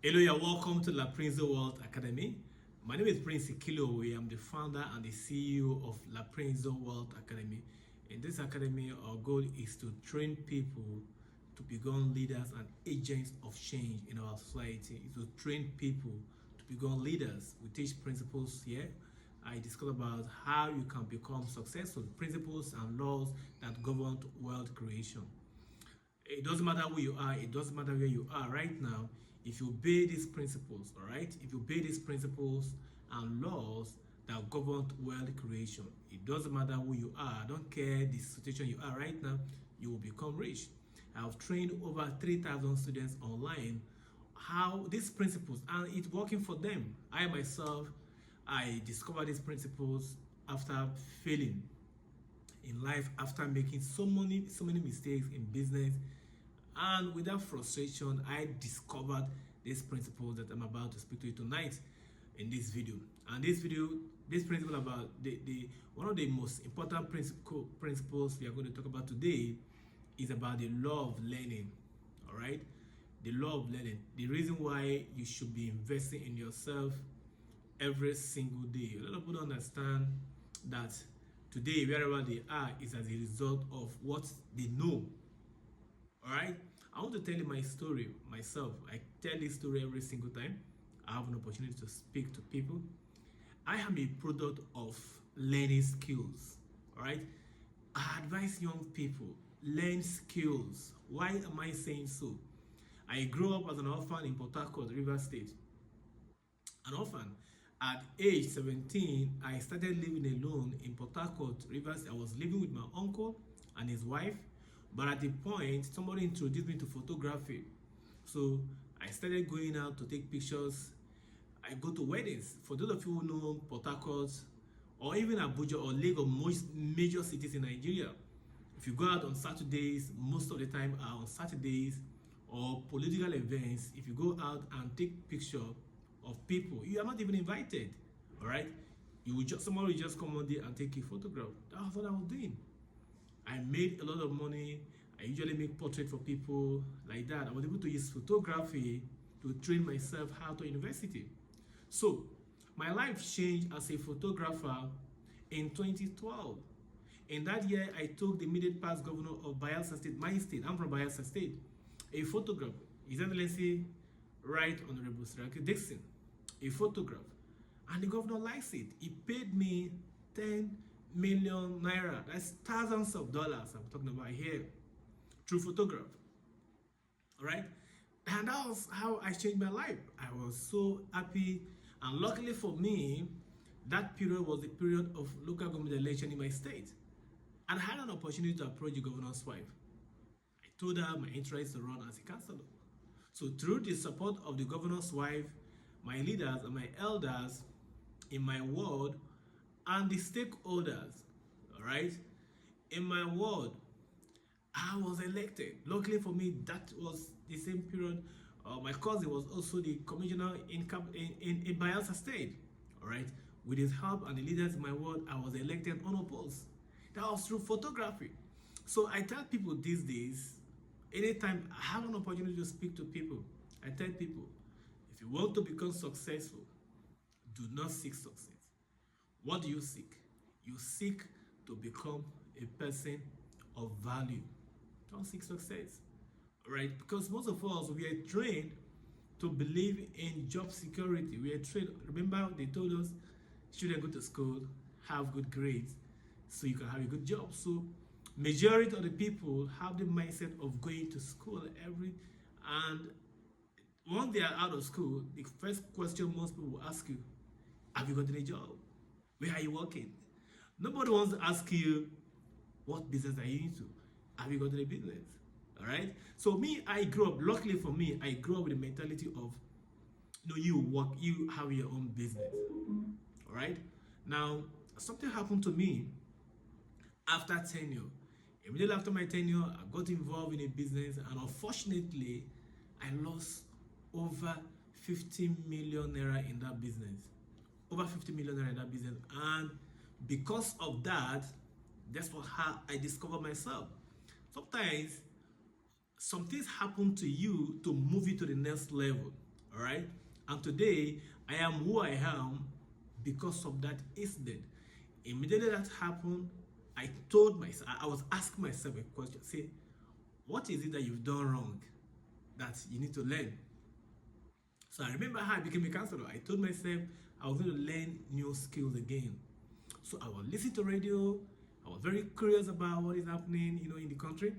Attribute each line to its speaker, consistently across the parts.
Speaker 1: Hello, you're welcome to La Prince World Academy. My name is Prince Ikilowe. I'm the founder and the CEO of La Prince World Academy. In this academy, our goal is to train people to become leaders and agents of change in our society. It's to train people to become leaders. We teach principles here. I discuss about how you can become successful, principles and laws that govern wealth creation. It doesn't matter who you are, it doesn't matter where you are right now. If you obey these principles, all right, if you obey these principles and laws that govern wealth creation, it doesn't matter who you are. I don't care the situation you are right now, you will become rich. I have trained over 3,000 students online how these principles, and it's working for them. I myself, I discovered these principles after failing in life, after making so many mistakes in business, and with that frustration, I discovered this principle that I'm about to speak to you tonight in this video. And this principle about the one of the most important principles we are going to talk about today is about the law of learning. All right, the law of learning. The reason why you should be investing in yourself every single day. A lot of people don't understand that today, wherever they are, is as a result of what they know. All right, I want to tell you my story myself. I tell this story every single time I have an opportunity to speak to people. I am a product of learning skills. All right, I advise young people learn skills. Why am I saying so? I grew up as an orphan in Port Harcourt, Rivers State. An orphan. At age 17, I started living alone in Port Harcourt, Rivers. I was living with my uncle and his wife. But at the point, somebody introduced me to photography. So I started going out to take pictures. I go to weddings. For those of you who know Port Harcourt, or even Abuja or Lagos, most major cities in Nigeria, if you go out on Saturdays, most of the time are on Saturdays, or political events, if you go out and take picture of people, you are not even invited. All right, somebody will just come one day and take a photograph. That's what I was doing. I made a lot of money. I usually make portraits for people like that. I was able to use photography to train myself out of university. So my life changed as a photographer in 2012. In that year, I took the immediate past governor of Bayelsa State, my state, I'm from Bayelsa State, a photograph. His Excellency Right Honorable Siraki Dixon, a photograph. And the governor likes it. He paid me 10 million naira. That's thousands of dollars I'm talking about here through photograph. All right, and that was how I changed my life. I was so happy, and luckily for me, that period was the period of local government election in my state, and I had an opportunity to approach the governor's wife. I told her my interest to run as a councillor. So through the support of the governor's wife, my leaders and my elders in my ward, and the stakeholders, all right, in my ward, I was elected. Luckily for me, that was the same period. My cousin was also the commissioner in Bayelsa State, all right. With his help and the leaders in my ward, I was elected unopposed. That was through photography. So I tell people these days, anytime I have an opportunity to speak to people, I tell people, if you want to become successful, do not seek success. What do you seek? You seek to become a person of value. Don't seek success, right? Because most of us, we are trained to believe in job security. We are trained. Remember, they told us, students go to school, have good grades, so you can have a good job. So, majority of the people have the mindset of going to school and once they are out of school, the first question most people will ask you, have you gotten a job? Where are you working? Nobody wants to ask you, what business are you into? Have you gotten a business? All right. So me, I grew up. Luckily for me, I grew up with the mentality of, you work, you have your own business. All right. Now, something happened to me after tenure. Immediately after my tenure, I got involved in a business, and unfortunately, I lost over 50 million naira in that business. Over 50 million naira in that business, and because of that, that's how I discovered myself. Sometimes some things happen to you to move you to the next level. All right. And today, I am who I am because of that incident. Immediately that happened, I told myself, I was asking myself a question. Say, what is it that you've done wrong that you need to learn? So I remember how I became a counselor. I told myself I was going to learn new skills again. So I was listening to radio. I was very curious about what is happening, in the country.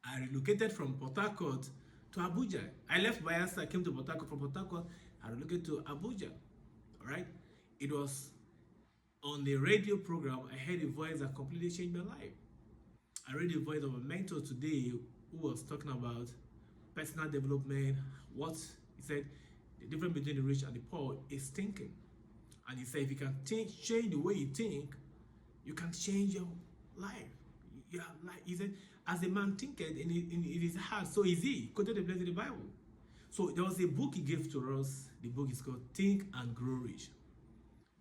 Speaker 1: I relocated from Port Harcourt to Abuja. I left Bayelsa, I came to Port Harcourt. From Port Harcourt, I relocated to Abuja. All right. It was on the radio program. I heard a voice that completely changed my life. I read the voice of a mentor today who was talking about personal development. What he said, the difference between the rich and the poor is thinking. And he said, if you can change the way you think, you can change your life. Yeah, like he said, as a man thinketh in his heart, so is he. He quoted the place in the Bible. So there was a book he gave to us. The book is called Think and Grow Rich.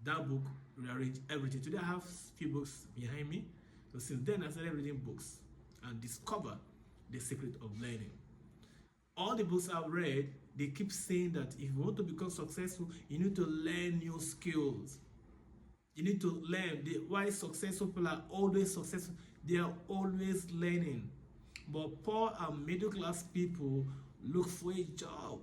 Speaker 1: That book rearranged everything. Today I have a few books behind me. So since then I started reading books and discover the secret of learning. All the books I've read, they keep saying that if you want to become successful, you need to learn new skills. You need to learn. Why successful people are always successful? They are always learning. But poor and middle class people look for a job.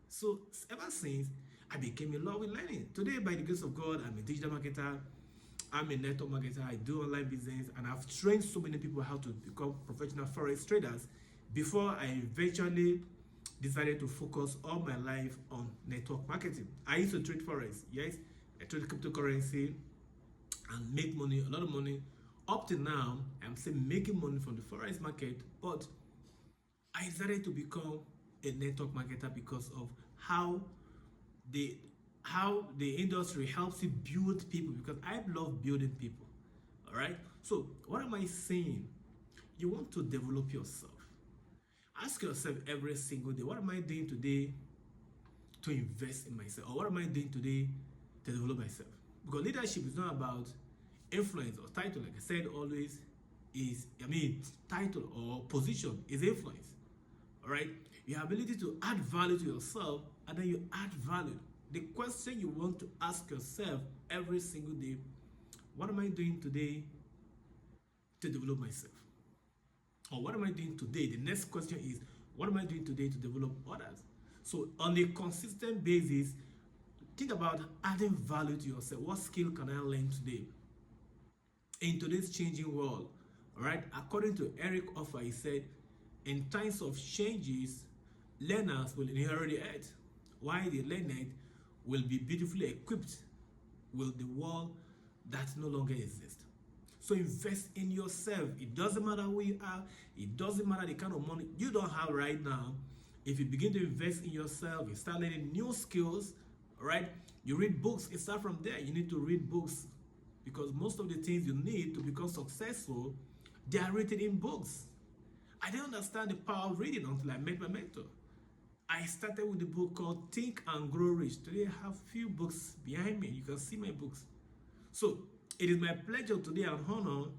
Speaker 1: So ever since, I became in love with learning. Today, by the grace of God, I'm a digital marketer. I'm a network marketer. I do online business, and I've trained so many people how to become professional forex traders before I eventually decided to focus all my life on network marketing. I used to trade forex. Yes, I trade cryptocurrency and make money, a lot of money. Up to now, I'm still making money from the forex market, but I decided to become a network marketer because of how the industry helps you build people, because I love building people. All right. So what am I saying? You want to develop yourself. Ask yourself every single day, what am I doing today to invest in myself? Or what am I doing today to develop myself? Because leadership is not about influence or title. Like I said, always title or position is influence. All right. Your ability to add value to yourself, and then you add value. The question you want to ask yourself every single day, what am I doing today to develop myself? Or what am I doing today? The next question is, what am I doing today to develop others? So on a consistent basis, think about adding value to yourself. What skill can I learn today? In today's changing world, all right, according to Eric Offer, he said, in times of changes, learners will inherit the earth, while the learned will be beautifully equipped with the world that no longer exists. So invest in yourself. It doesn't matter who you are. It doesn't matter the kind of money you don't have right now. If you begin to invest in yourself, you start learning new skills, all right? You read books, it starts from there. You need to read books, because most of the things you need to become successful, they are written in books. I didn't understand the power of reading until I met my mentor. I started with the book called Think and Grow Rich. Today I have few books behind me. You can see my books. So it is my pleasure today and honor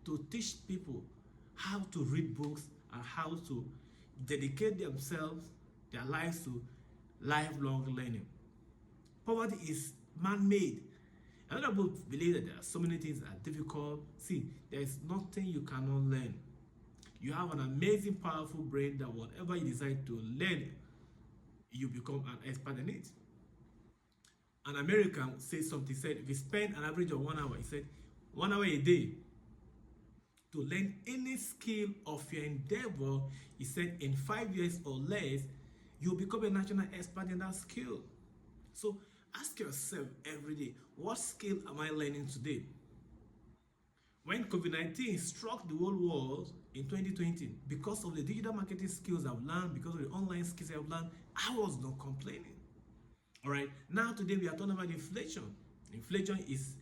Speaker 1: to teach people how to read books and how to dedicate themselves, their lives to lifelong learning. Poverty is man-made. Another book believes that there are so many things that are difficult. See, there is nothing you cannot learn. You have an amazing, powerful brain that whatever you decide to learn, you become an expert in it. An American said something, said if you spend an average of 1 hour, he said 1 hour a day to learn any skill of your endeavor, he said in 5 years or less, you'll become a national expert in that skill. So ask yourself every day, what skill am I learning today? When COVID-19 struck the whole world in 2020, because of the digital marketing skills I've learned, because of the online skills I've learned, I was not complaining. All right, now today we are talking about inflation. Inflation is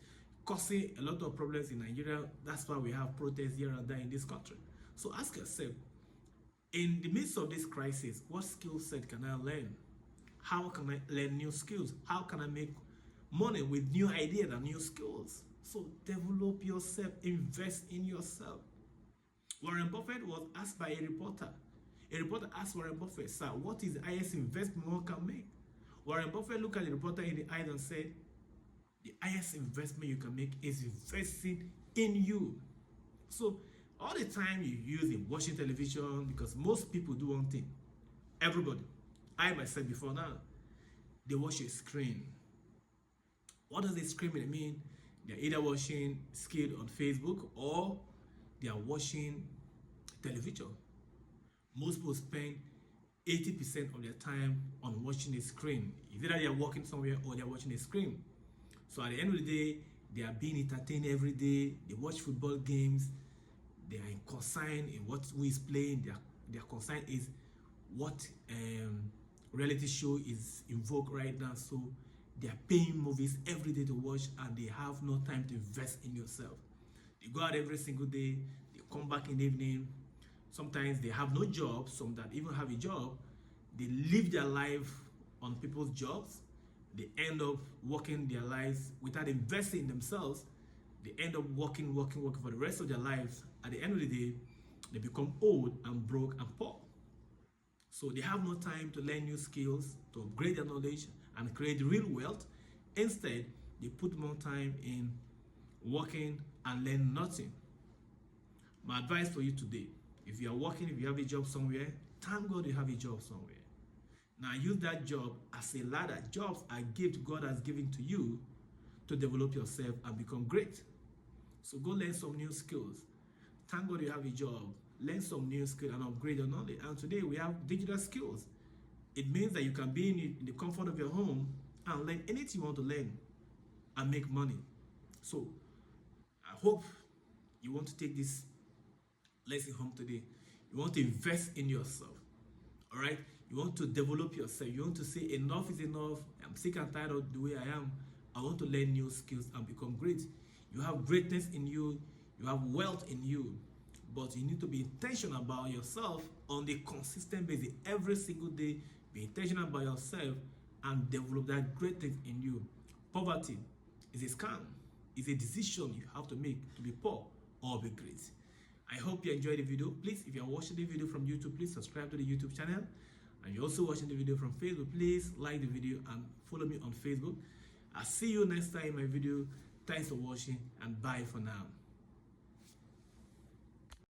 Speaker 1: causing a lot of problems in Nigeria. That's why we have protests here and there in this country. So ask yourself, in the midst of this crisis, what skill set can I learn? How can I learn new skills? How can I make money with new ideas and new skills? So develop yourself, invest in yourself. Warren Buffett was asked by a reporter, A reporter asked Warren Buffett, "Sir, what is the highest investment one can make?" Warren Buffett looked at the reporter in the eye and said, "The highest investment you can make is investing in you." So all the time you use in watching television, because most people do one thing. Everybody, I myself before now, they watch a screen. What does a screen mean? They're either watching skit on Facebook or they are watching television. Most people spend 80% of their time on watching a screen. Either they are working somewhere or they are watching a screen. So at the end of the day, they are being entertained every day. They watch football games. They are concerned in who is playing. Their concern is what reality show is in vogue right now. So they are paying movies every day to watch, and they have no time to invest in yourself. They go out every single day. They come back in the evening. Sometimes they have no job. Some that even have a job, they live their life on people's jobs. They end up working their lives without investing in themselves. They end up working for the rest of their lives. At the end of the day, they become old and broke and poor. So they have no time to learn new skills, to upgrade their knowledge and create real wealth. Instead, they put more time in working and learn nothing. My advice for you today, if you are working, if you have a job somewhere, thank God you have a job somewhere. Now use that job as a ladder. Jobs are gifts God has given to you to develop yourself and become great. So go learn some new skills. Thank God you have a job. Learn some new skills and upgrade your knowledge. And today we have digital skills. It means that you can be in the comfort of your home and learn anything you want to learn and make money. So I hope you want to take this lesson home today. You want to invest in yourself. All right? You want to develop yourself. You want to say enough is enough. I'm sick and tired of the way I am. I want to learn new skills and become great. You have greatness in you. You have wealth in you. But you need to be intentional about yourself on a consistent basis. Every single day, be intentional about yourself and develop that greatness in you. Poverty is a scam. It's a decision you have to make to be poor or be great. I hope you enjoyed the video. Please, if you are watching the video from YouTube, please subscribe to the YouTube channel. And you're also watching the video from Facebook, please like the video and follow me on Facebook. I'll see you next time in my video. Thanks for watching and bye for now.